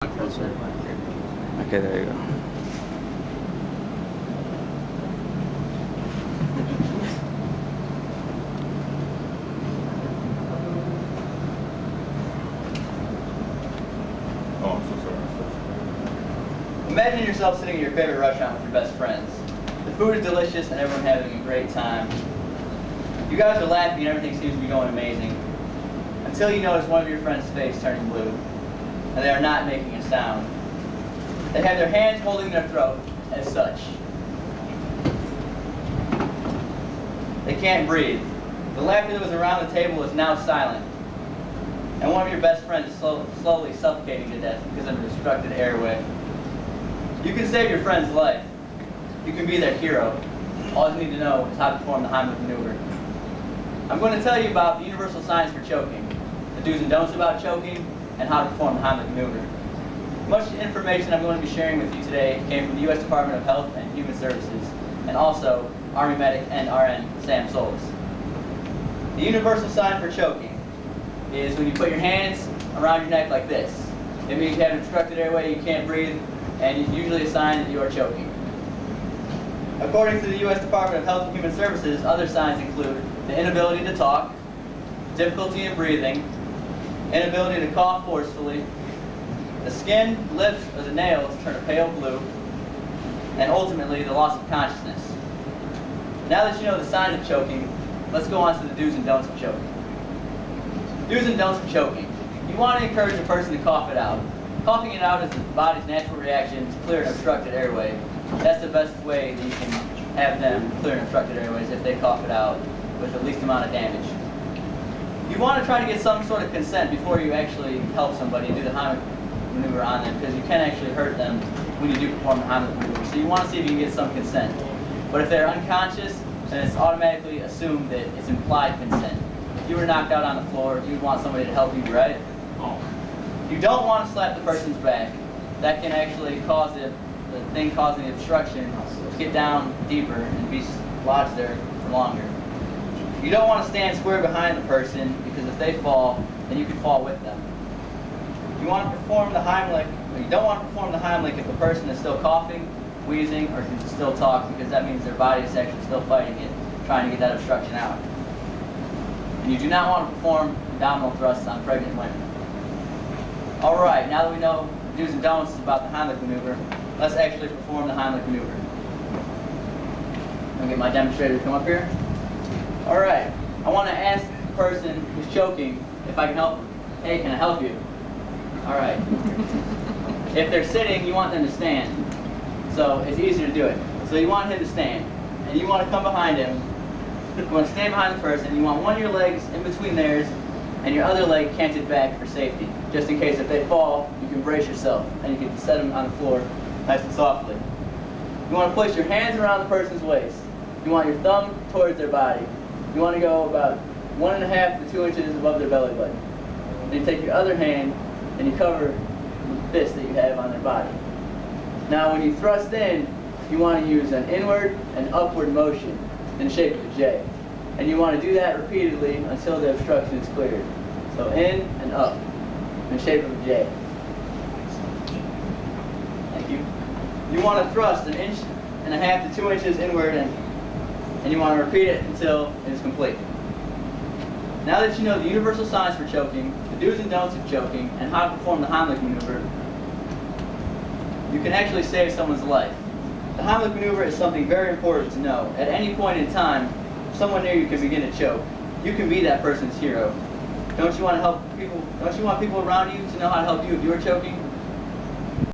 Okay, there you go. Oh, I'm so sorry. Imagine yourself sitting at your favorite restaurant with your best friends. The food is delicious and everyone having a great time. You guys are laughing and everything seems to be going amazing. Until you notice one of your friends' face turning blue. And they are not making a sound. They have their hands holding their throat as such. They can't breathe. The laughter that was around the table is now silent. And one of your best friends is slowly suffocating to death because of an obstructed airway. You can save your friend's life. You can be their hero. All you need to know is how to perform the Heimlich maneuver. I'm going to tell you about the universal signs for choking, the do's and don'ts about choking, and how to perform the Heimlich maneuver. Much information I'm going to be sharing with you today came from the U.S. Department of Health and Human Services, and also Army Medic and RN Sam Solis. The universal sign for choking is when you put your hands around your neck like this. It means you have an obstructed airway, you can't breathe, and it's usually a sign that you are choking. According to the U.S. Department of Health and Human Services, other signs include the inability to talk, difficulty in breathing, inability to cough forcefully, the skin, lips, or the nails turn a pale blue, and ultimately the loss of consciousness. Now that you know the signs of choking, let's go on to the do's and don'ts of choking. Do's and don'ts of choking. You want to encourage a person to cough it out. Coughing it out is the body's natural reaction to clear an obstructed airway. That's the best way that you can have them clear an obstructed airway, is if they cough it out with the least amount of damage. You want to try to get some sort of consent before you actually help somebody and do the Heimlich maneuver on them, because you can actually hurt them when you do perform the Heimlich maneuver. So you want to see if you can get some consent. But if they're unconscious, then it's automatically assumed that it's implied consent. If you were knocked out on the floor, you would want somebody to help you, right? You don't want to slap the person's back. That can actually cause the thing causing the obstruction to get down deeper and be lodged there for longer. You don't want to stand square behind the person, because if they fall, then you can fall with them. You want to perform the Heimlich, or you don't want to perform the Heimlich if the person is still coughing, wheezing, or can still talk, because that means their body is actually still fighting it, trying to get that obstruction out. And you do not want to perform abdominal thrusts on pregnant women. Alright, now that we know the do's and don'ts about the Heimlich maneuver, let's actually perform the Heimlich maneuver. I'm going to get my demonstrator to come up here. Alright, I want to ask the person who's choking if I can help them. Hey, can I help you? Alright. If they're sitting, you want them to stand. So it's easier to do it. So you want him to stand. And you want to come behind him. You want to stand behind the person. You want one of your legs in between theirs and your other leg canted back for safety. Just in case if they fall, you can brace yourself and you can set them on the floor nice and softly. You want to place your hands around the person's waist. You want your thumb towards their body. You want to go about 1.5 to 2 inches above their belly button. Then you take your other hand and you cover the fist that you have on their body. Now when you thrust in, you want to use an inward and upward motion in the shape of a J. And you want to do that repeatedly until the obstruction is cleared. So in and up in the shape of a J. Thank you. You want to thrust 1.5 to 2 inches inward, and you want to repeat it until it is complete. Now that you know the universal signs for choking, the do's and don'ts of choking, and how to perform the Heimlich maneuver, you can actually save someone's life. The Heimlich maneuver is something very important to know. At any point in time, someone near you can begin to choke. You can be that person's hero. Don't you want to help people? Don't you want people around you to know how to help you if you're choking?